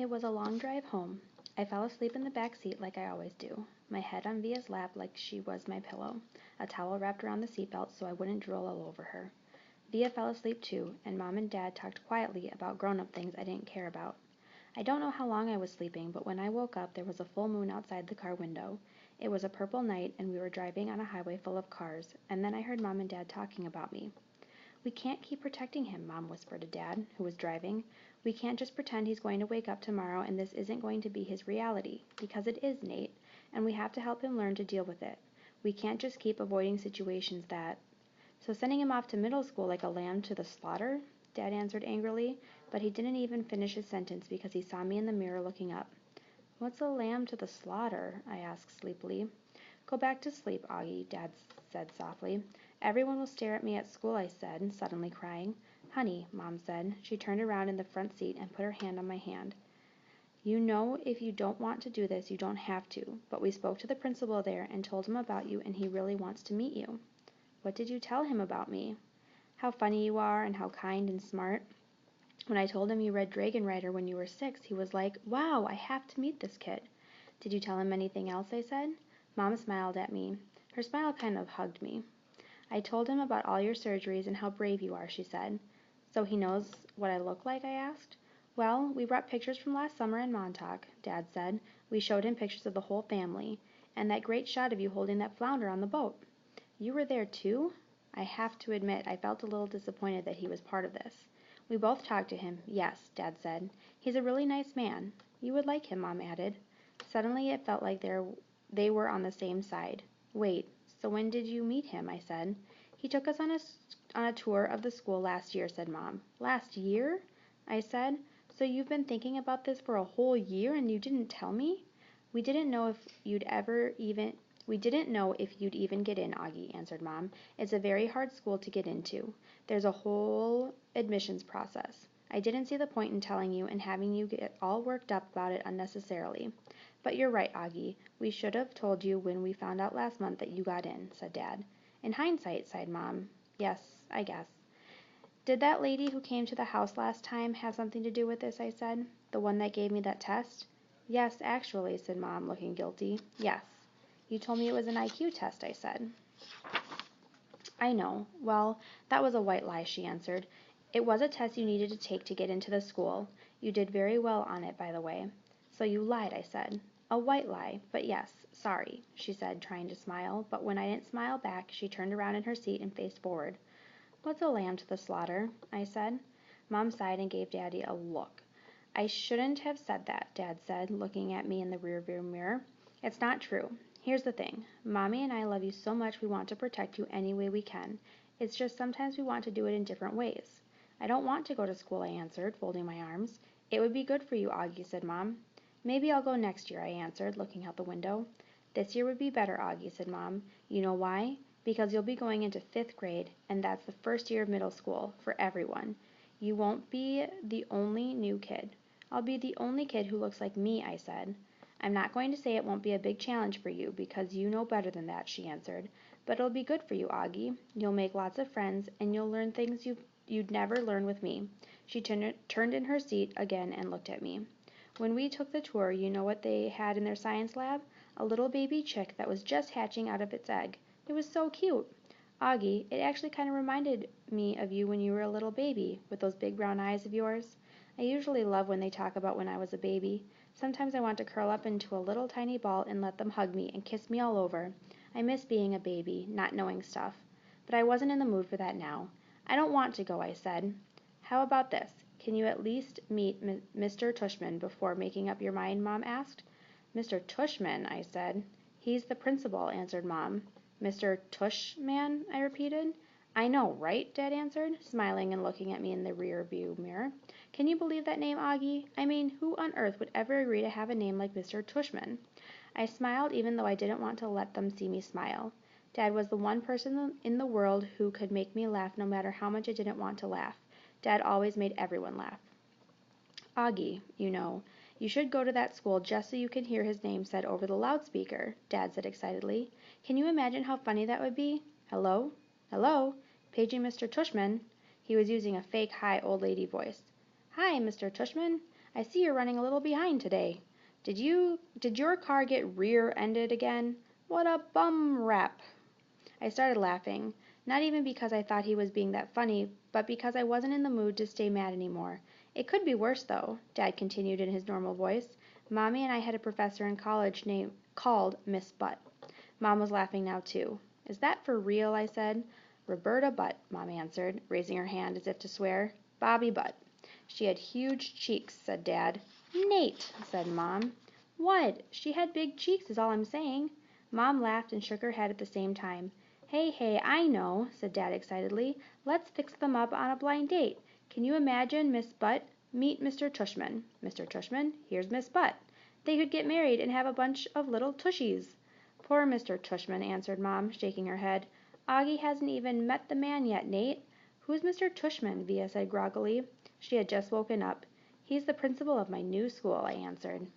It was a long drive home. I fell asleep in the back seat like I always do, my head on Via's lap like she was my pillow, a towel wrapped around the seatbelt so I wouldn't drool all over her. Via fell asleep too, and Mom and Dad talked quietly about grown-up things I didn't care about. I don't know how long I was sleeping, but when I woke up there was a full moon outside the car window. It was a purple night, and we were driving on a highway full of cars, and then I heard Mom and Dad talking about me. We can't keep protecting him, Mom whispered to Dad, who was driving. We can't just pretend he's going to wake up tomorrow and this isn't going to be his reality, because it is, Nate, and we have to help him learn to deal with it. We can't just keep avoiding situations that... So sending him off to middle school like a lamb to the slaughter? Dad answered angrily, but he didn't even finish his sentence because he saw me in the mirror looking up. What's a lamb to the slaughter? I asked sleepily. Go back to sleep, Augie, Dad said softly. Everyone will stare at me at school, I said, suddenly crying. Honey, Mom said. She turned around in the front seat and put her hand on my hand. You know, if you don't want to do this, you don't have to, but we spoke to the principal there and told him about you, and he really wants to meet you. What did you tell him about me? How funny you are and how kind and smart. When I told him you read Dragon Rider when you were 6, he was like, wow, I have to meet this kid. Did you tell him anything else, I said? Mom smiled at me. Her smile kind of hugged me. I told him about all your surgeries and how brave you are, she said. So he knows what I look like, I asked. Well, we brought pictures from last summer in Montauk, Dad said. We showed him pictures of the whole family, and that great shot of you holding that flounder on the boat. You were there too? I have to admit I felt a little disappointed that he was part of this. We both talked to him, yes, Dad said. He's a really nice man. You would like him, Mom added. Suddenly it felt like they were on the same side. Wait, so when did you meet him? I said. He took us on a tour of the school last year, said Mom. Last year? I said. So you've been thinking about this for a whole year and you didn't tell me? We didn't know if you'd even get in, Augie, answered Mom. It's a very hard school to get into. There's a whole admissions process. I didn't see the point in telling you and having you get all worked up about it unnecessarily. But you're right, Augie. We should have told you when we found out last month that you got in, said Dad. In hindsight, sighed Mom. Yes, I guess. Did that lady who came to the house last time have something to do with this, I said. The one that gave me that test? Yes, actually, said Mom, looking guilty. Yes. You told me it was an IQ test, I said. I know. Well, that was a white lie, she answered. It was a test you needed to take to get into the school. You did very well on it, by the way. So you lied, I said. A white lie, but yes, sorry, she said, trying to smile, but when I didn't smile back, she turned around in her seat and faced forward. What's a lamb to the slaughter? I said. Mom sighed and gave Daddy a look. I shouldn't have said that, Dad said, looking at me in the rearview mirror. It's not true. Here's the thing. Mommy and I love you so much we want to protect you any way we can. It's just sometimes we want to do it in different ways. I don't want to go to school, I answered, folding my arms. It would be good for you, Augie, said Mom. Maybe I'll go next year, I answered, looking out the window. This year would be better, Augie, said Mom. You know why? Because you'll be going into 5th grade, and that's the first year of middle school, for everyone. You won't be the only new kid. I'll be the only kid who looks like me, I said. I'm not going to say it won't be a big challenge for you, because you know better than that, she answered. But it'll be good for you, Augie. You'll make lots of friends, and you'll learn things you'd never learn with me. She turned in her seat again and looked at me. When we took the tour, you know what they had in their science lab? A little baby chick that was just hatching out of its egg. It was so cute. Augie, it actually kind of reminded me of you when you were a little baby, with those big brown eyes of yours. I usually love when they talk about when I was a baby. Sometimes I want to curl up into a little tiny ball and let them hug me and kiss me all over. I miss being a baby, not knowing stuff. But I wasn't in the mood for that now. I don't want to go, I said. How about this? Can you at least meet Mr. Tushman before making up your mind, Mom asked. Mr. Tushman, I said. He's the principal, answered Mom. Mr. Tushman, I repeated. I know, right? Dad answered, smiling and looking at me in the rear view mirror. Can you believe that name, Augie? I mean, who on earth would ever agree to have a name like Mr. Tushman? I smiled even though I didn't want to let them see me smile. Dad was the one person in the world who could make me laugh no matter how much I didn't want to laugh. Dad always made everyone laugh. Augie, you know, you should go to that school just so you can hear his name said over the loudspeaker, Dad said excitedly. Can you imagine how funny that would be? Hello? Hello? Paging Mr. Tushman. He was using a fake high old lady voice. Hi, Mr. Tushman. I see you're running a little behind today. Did your car get rear-ended again? What a bum rap!" I started laughing, not even because I thought he was being that funny, but because I wasn't in the mood to stay mad anymore. "It could be worse, though," Dad continued in his normal voice. "Mommy and I had a professor in college called Miss Butt." Mom was laughing now, too. "Is that for real?" I said. "Roberta Butt," Mom answered, raising her hand as if to swear. "Bobby Butt. She had huge cheeks," said Dad. "Nate," said Mom. "What? She had big cheeks is all I'm saying." Mom laughed and shook her head at the same time. Hey, I know," said Dad excitedly. "Let's fix them up on a blind date. Can you imagine Miss Butt meet Mr. Tushman? Mr. Tushman, here's Miss Butt. They could get married and have a bunch of little tushies." "Poor Mr. Tushman," answered Mom, shaking her head. "Augie hasn't even met the man yet, Nate." "Who's Mr. Tushman?" Via said groggily. She had just woken up. "He's the principal of my new school," I answered.